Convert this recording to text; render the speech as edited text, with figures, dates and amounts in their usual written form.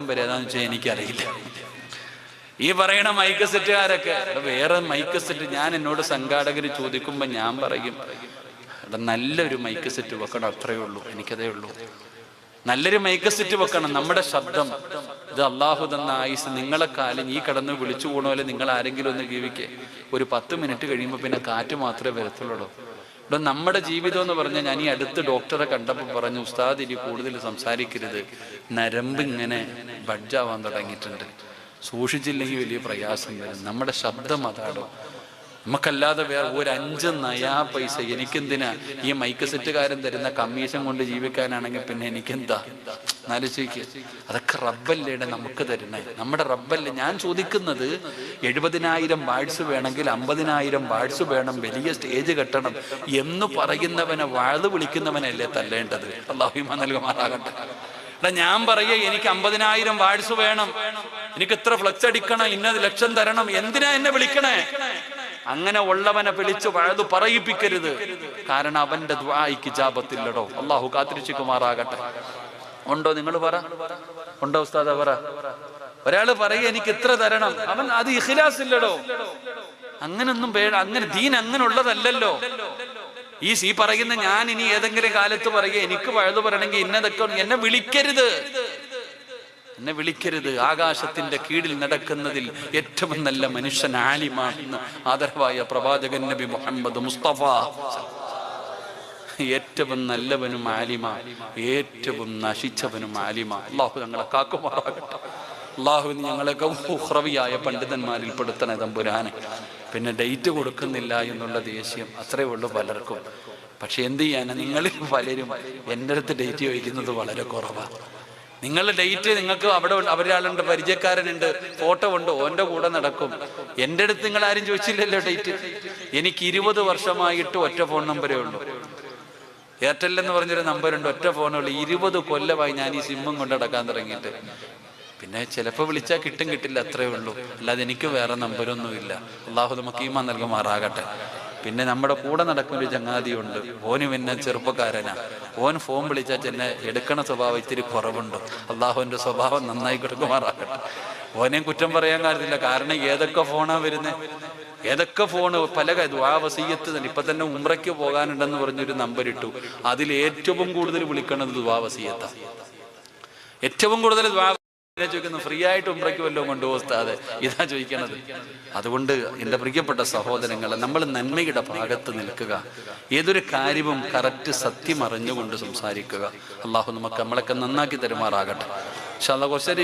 Number ഏതാന്ന് വെച്ചാൽ എനിക്കറിയില്ല. ഈ പറയണ മൈക്ക് സെറ്റുകാരൊക്കെ വേറെ മൈക്ക് സെറ്റ് ഞാൻ എന്നോട് സംഘാടകർ ചോദിക്കുമ്പോൾ ഞാൻ പറയും നല്ലൊരു മൈക്ക് സെറ്റ് വെക്കണം, അത്രയേ ഉള്ളൂ, എനിക്കതേ ഉള്ളൂ. നല്ലൊരു മൈക്ക് സെറ്റ് വെക്കണം. നമ്മുടെ ശബ്ദം ഇത് അള്ളാഹു തന്ന ആയുസ്. നിങ്ങളെ കാലം ഈ കടന്ന് വിളിച്ചു പോകണ പോലെ നിങ്ങൾ ആരെങ്കിലും ഒന്ന് ജീവിക്കേ, ഒരു 10 മിനിറ്റ് കഴിയുമ്പോൾ പിന്നെ കാറ്റ് മാത്രമേ വരത്തുള്ളൂ. ഇവിടെ നമ്മുടെ ജീവിതം എന്ന് പറഞ്ഞാൽ, ഞാൻ ഈ അടുത്ത് ഡോക്ടറെ കണ്ടപ്പോൾ പറഞ്ഞു, ഉസ്താദ് ഇനി കൂടുതൽ സംസാരിക്കരുത്, നരമ്പ് ഇങ്ങനെ ബഡ്ജാവാൻ തുടങ്ങിയിട്ടുണ്ട്, സൂക്ഷിച്ചില്ലെങ്കിൽ വലിയ പ്രയാസം വരും. നമ്മുടെ ശബ്ദം അതാണോ, നമുക്കല്ലാതെ വേറെ ഒരു 5 നയാ പൈസ എനിക്കെന്തിനാ? ഈ മൈക്ക് സെറ്റുകാരൻ തരുന്ന കമ്മീഷൻ കൊണ്ട് ജീവിക്കാനാണെങ്കിൽ പിന്നെ എനിക്കെന്താ? ആലോചിക്കുക. അതൊക്കെ റബ്ബല്ലേടെ നമുക്ക് തരുന്നേ, നമ്മുടെ റബ്ബല്ലേ. ഞാൻ ചോദിക്കുന്നത് 70,000 വാട്സ് വേണമെങ്കിൽ 50,000 വാട്സ് വേണം, വലിയ സ്റ്റേജ് കെട്ടണം എന്ന് പറയുന്നവനെ വാഴ്ന്നു വിളിക്കുന്നവനല്ലേ തല്ലേണ്ടത്? അല്ലാഹു ഈമാൻ നൽകുമാറാകട്ടെ. ഞാൻ പറയുക എനിക്ക് 50,000 വാട്സ് വേണം, എനിക്ക് ഇത്ര ഫ്ലക്സ് അടിക്കണം, ഇന്നത് ലക്ഷം തരണം, എന്തിനാ എന്നെ വിളിക്കണേ? അങ്ങനെ ഉള്ളവനെ വിളിച്ച് വഴുതു പറയിപ്പിക്കരുത്. കാരണം അവന്റെ ദുആഇക്ക് ഇജാബത്തില്ലടോ. അല്ലാഹു കാത്തിരക്ഷിക്കുമാറാകട്ടെ. ഉണ്ടോ? നിങ്ങൾ പറ, ഉണ്ടോ ഉസ്താദ? പറ. ഒരാള് പറയുക എനിക്ക് ഇത്ര തരണം, അവൻ അത് ഇഖ്ലാസ് ഇല്ലടോ. അങ്ങനൊന്നും അങ്ങനെ ദീൻ അങ്ങനെ ഉള്ളതല്ലല്ലോ. ഈ പറയുന്ന ഞാൻ ഇനി ഏതെങ്കിലും കാലത്ത് പറയുക എനിക്ക് വഴുതു പറയണമെങ്കിൽ ഇന്നതൊക്കെ, എന്നെ വിളിക്കരുത്, എന്നെ വിളിക്കരുത്. ആകാശത്തിന്റെ കീഴിൽ നടക്കുന്നതിൽ ഏറ്റവും നല്ല മനുഷ്യൻ ആലിമാണെന്ന് ആദരവായ പ്രവാചകൻ നബി മുഹമ്മദ് മുസ്തഫ. ഏറ്റവും നല്ലവനും ആലിമ, ഏറ്റവും നശിച്ചവനും ആലിമ. അള്ളാഹു ഞങ്ങളെ കാക്കുമാറാകട്ടെ. അള്ളാഹുവിന് ഞങ്ങളൊക്കെ ഉഖ്റവിയായ പണ്ഡിതന്മാരിൽ പെടുത്തണേ തമ്പുരാനെ. പിന്നെ ഡേറ്റ് കൊടുക്കുന്നില്ല എന്നുള്ള ദേഷ്യം അത്രേ ഉള്ളൂ പലർക്കും. പക്ഷെ എന്ത് ചെയ്യാനാ, നിങ്ങളിൽ പലരും എൻ്റെ അടുത്ത് ഡേറ്റ് ചോദിക്കുന്നത് വളരെ കുറവാണ്. നിങ്ങളുടെ ഡേറ്റ് നിങ്ങൾക്ക് അവിടെ ഒരാളുണ്ട്, പരിചയക്കാരനുണ്ട്, ഫോട്ടോ ഉണ്ട്, ഓൻ്റെ കൂടെ നടക്കും. എൻ്റെ അടുത്ത് നിങ്ങൾ ആരും ചോദിച്ചില്ലല്ലോ ഡേറ്റ്. എനിക്ക് 20 വർഷമായിട്ട് ഒറ്റ ഫോൺ നമ്പരേ ഉള്ളൂ. എയർടെൽ എന്ന് പറഞ്ഞൊരു നമ്പറുണ്ട്, ഒറ്റ ഫോണുള്ളൂ. 20 കൊല്ലമായി ഞാൻ ഈ സിമ്മും കൊണ്ട് നടക്കാൻ തുടങ്ങിയിട്ട്. പിന്നെ ചിലപ്പോൾ വിളിച്ചാൽ കിട്ടും, കിട്ടില്ല, അത്രേ ഉള്ളൂ. അല്ലാതെ എനിക്ക് വേറെ നമ്പരൊന്നുമില്ല. അള്ളാഹു നമുക്ക് ഈമാൻ നൽകുമാറാകട്ടെ. പിന്നെ നമ്മുടെ കൂടെ നടക്കുന്ന ഒരു ചങ്ങാതിയുണ്ട്, ഓന് പിന്നെ ചെറുപ്പക്കാരനാ. ഓൻ ഫോൺ വിളിച്ചാൽ ചെന്നെ എടുക്കണ സ്വഭാവം ഇത്തിരി കുറവുണ്ട്. അള്ളാഹുവിൻ്റെ സ്വഭാവം നന്നായി കൊടുക്കുമാറാകട്ടെ. ഓനെയും കുറ്റം പറയാൻ കാര്യമില്ല. കാരണം ഏതൊക്കെ ഫോണാ വരുന്നത്, ഏതൊക്കെ ഫോണ്, പല ദുആ വസിയ്യത്ത് തന്നെ. ഇപ്പൊ തന്നെ ഉംറയ്ക്ക് പോകാനുണ്ടെന്ന് പറഞ്ഞൊരു നമ്പർ ഇട്ടു. അതിൽ ഏറ്റവും കൂടുതൽ വിളിക്കണത് ദുആ വസിയ്യത്താ. ഏറ്റവും കൂടുതൽ ദുആ ചോദിക്കുന്നു, ഫ്രീ ആയിട്ട് ഉംറയ്ക്ക് വല്ലതും കൊണ്ടുപോകാതെ ഇതാ ചോദിക്കണത്. അതുകൊണ്ട് എൻ്റെ പ്രിയപ്പെട്ട സഹോദരങ്ങളെ, നമ്മൾ നന്മയുടെ ഭാഗത്ത് നിൽക്കുക. ഏതൊരു കാര്യവും കറക്റ്റ് സത്യം അറിഞ്ഞുകൊണ്ട് സംസാരിക്കുക. അള്ളാഹു നമുക്ക് നമ്മളൊക്കെ നന്നാക്കി തരുമാറാകട്ടെ. ഇൻഷാ അല്ലാഹ്. കുറച്ചേരം